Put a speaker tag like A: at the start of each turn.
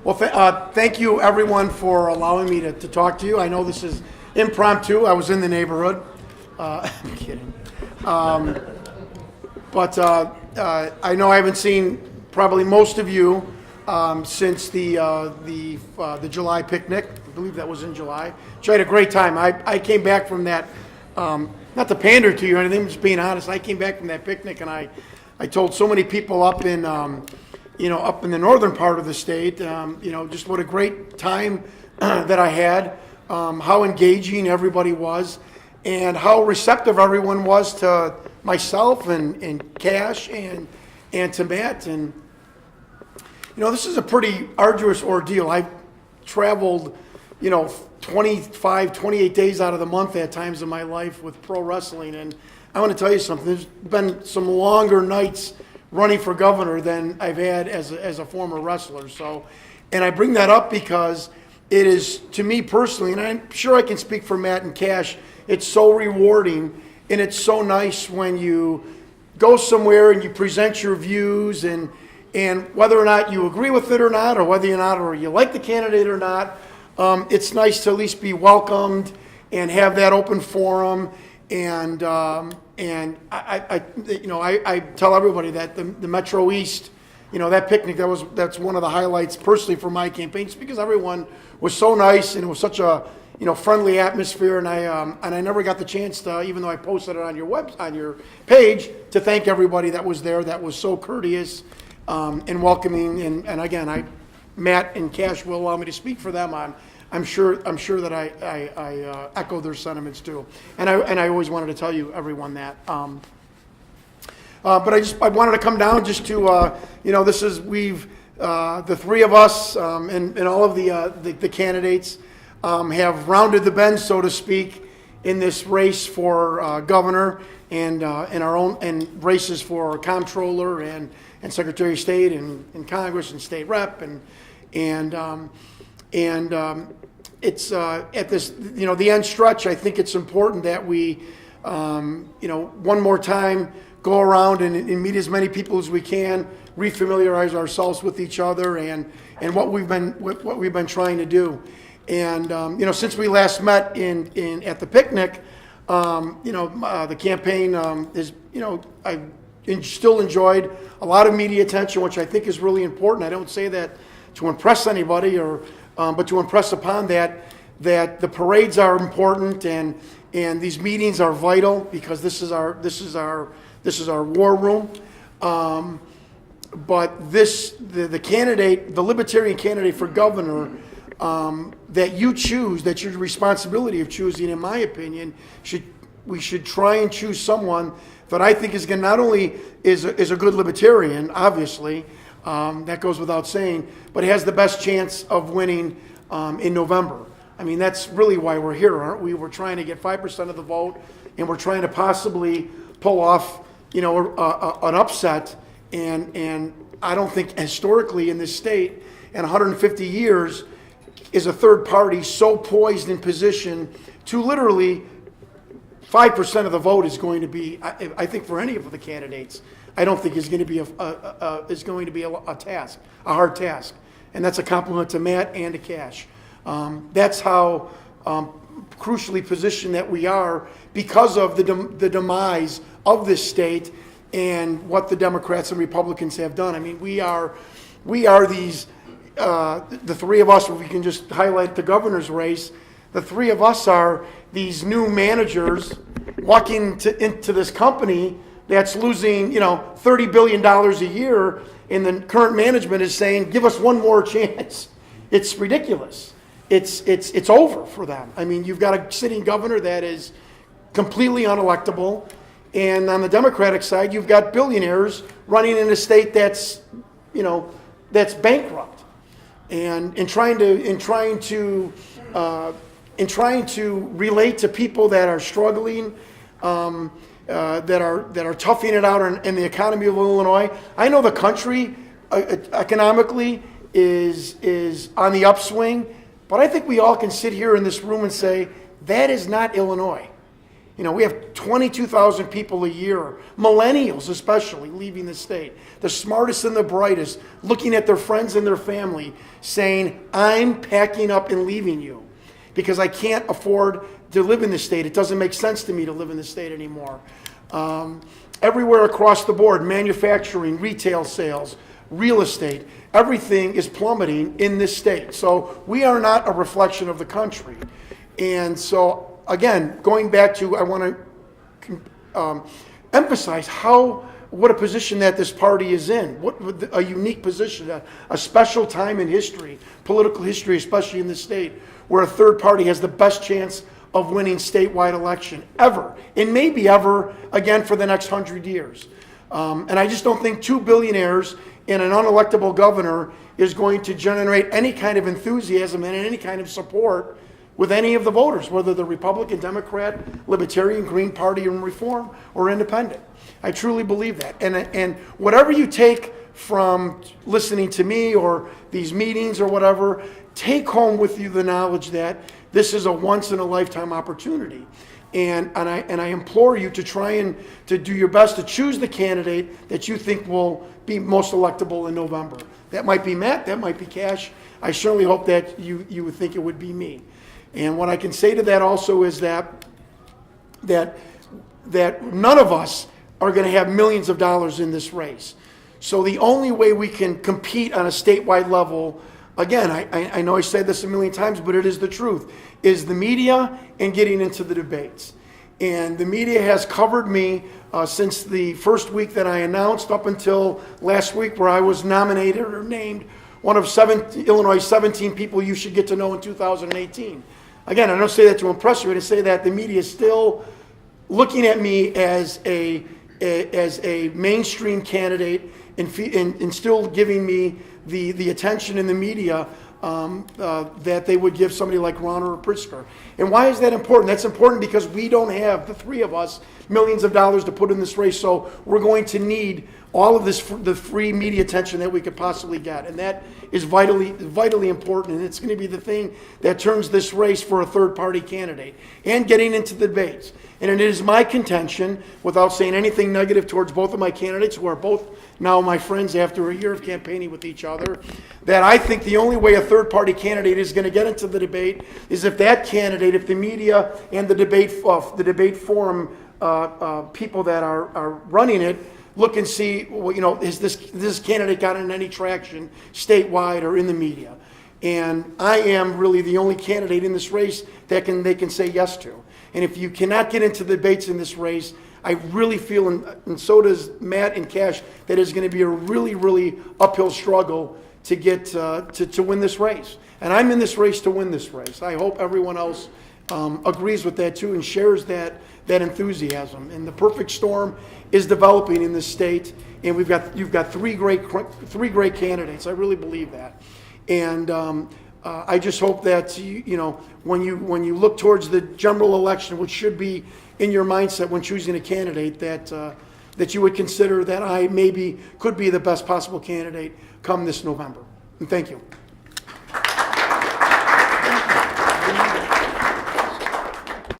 A: Well, thank you everyone for allowing me to talk to you. I know this is impromptu. I was in the neighborhood. I'm kidding. But I know I haven't seen probably most of you since the July picnic. I believe that was in July. So I had a great time. I came back from that, not to pander to you or anything, just being honest. I came back from that picnic and I told so many people up in up in the northern part of the state, just what a great time that I had, how engaging everybody was, and how receptive everyone was to myself and Cash and to Matt. And, this is a pretty arduous ordeal. I've traveled, 25, 28 days out of the month at times in my life with pro wrestling. And I want to tell you something. There's been some longer nights running for governor than I've had as a former wrestler. So, and I bring that up because it is, to me personally, and I'm sure I can speak for Matt and Cash, it's so rewarding and it's so nice when you go somewhere and you present your views and whether or not you agree with it or not, or whether or not or you like the candidate or not, it's nice to at least be welcomed and have that open forum. And I tell everybody that the Metro East, that picnic, that's one of the highlights personally for my campaign, just because everyone was so nice and it was such a friendly atmosphere. And I never got the chance to, even though I posted it on your page, to thank everybody that was there, that was so courteous and welcoming. And again, Matt and Cash will allow me to speak for them. I'm sure that I echo their sentiments too, and I always wanted to tell you everyone that. But I wanted to come down just to this is the three of us and all of the candidates have rounded the bend, so to speak, in this race for governor and in our own and races for comptroller and Secretary of State and Congress and state rep and it's at this, the end stretch. I think it's important that we, one more time go around and meet as many people as we can, refamiliarize ourselves with each other and what we've been trying to do. And since we last met at the picnic, the campaign is, I still enjoyed a lot of media attention, which I think is really important. I don't say that to impress anybody but to impress upon that the parades are important and these meetings are vital because this is our war room. But the candidate, the Libertarian candidate for governor that you choose, that's your responsibility of choosing, in my opinion, we should try and choose someone that I think is going to not only is a good libertarian, obviously. That goes without saying, but has the best chance of winning in November. I mean, that's really why we're here, aren't we? We're trying to get 5% of the vote, and we're trying to possibly pull off, an upset. And I don't think historically in this state, in 150 years, is a third party so poised in position to literally 5% of the vote is going to be, I think, for any of the candidates, I don't think is going to be a task, a hard task, and that's a compliment to Matt and to Cash. That's how crucially positioned that we are because of the demise of this state and what the Democrats and Republicans have done. I mean, we are these the three of us. If we can just highlight the governor's race, the three of us are these new managers walking into this company that's losing, $30 billion a year, and the current management is saying, give us one more chance. It's ridiculous. It's over for them. I mean, you've got a sitting governor that is completely unelectable, and on the Democratic side, you've got billionaires running in a state that's bankrupt, and trying to relate to people that are struggling, that are toughing it out in the economy of Illinois. I know the country economically is on the upswing, but I think we all can sit here in this room and say that is not Illinois. We have 22,000 people a year, millennials especially, leaving the state. The smartest and the brightest, looking at their friends and their family, saying, I'm packing up and leaving you because I can't afford to live in the state. It doesn't make sense to me to live in the state anymore. Everywhere across the board, manufacturing, retail sales, real estate, everything is plummeting in this state. So we are not a reflection of the country. And so, again, going back to, I want to emphasize what a position that this party is in, what a unique position, a special time in history, political history, especially in this state, where a third party has the best chance of winning statewide election ever, and maybe ever again for the next 100 years. And I just don't think 2 billionaires and an unelectable governor is going to generate any kind of enthusiasm and any kind of support with any of the voters, whether they're Republican, Democrat, Libertarian, Green Party, and Reform, or Independent. I truly believe that. And whatever you take from listening to me or these meetings or whatever, take home with you the knowledge that this is a once-in-a-lifetime opportunity. And I implore you to try and to do your best to choose the candidate that you think will be most electable in November. That might be Matt, that might be Cash. I certainly hope that you would think it would be me. And what I can say to that also is that none of us are going to have millions of dollars in this race. So the only way we can compete on a statewide level, again, I know I said this a million times, but it is the truth, is the media and getting into the debates. And the media has covered me since the first week that I announced up until last week, where I was nominated or named one of Illinois' 17 people you should get to know in 2018. Again, I don't say that to impress you. I say that the media is still looking at me as a mainstream candidate and still giving me the attention in the media that they would give somebody like Ron or Pritzker. And why is that important? That's important because we don't have, the three of us, millions of dollars to put in this race, so we're going to need all of the free media attention that we could possibly get. And that is vitally important, and it's going to be the thing that turns this race for a third-party candidate and getting into the debates. And it is my contention, without saying anything negative towards both of my candidates, who are both now my friends after a year of campaigning with each other, that I think the only way a third-party candidate is going to get into the debate is if that candidate, if the media and the debate forum people that are running it look and see, well, is this candidate gotten any traction statewide or in the media? And I am really the only candidate in this race that they can say yes to. And if you cannot get into the debates in this race, I really feel, and so does Matt and Cash, that it's going to be a really, really uphill struggle to get to win this race. And I'm in this race to win this race. I hope everyone else agrees with that too and shares that enthusiasm. And the perfect storm is developing in this state, and you've got three great candidates. I really believe that. And I just hope that when you look towards the general election, which should be in your mindset when choosing a candidate, that you would consider that I maybe could be the best possible candidate come this November. And thank you.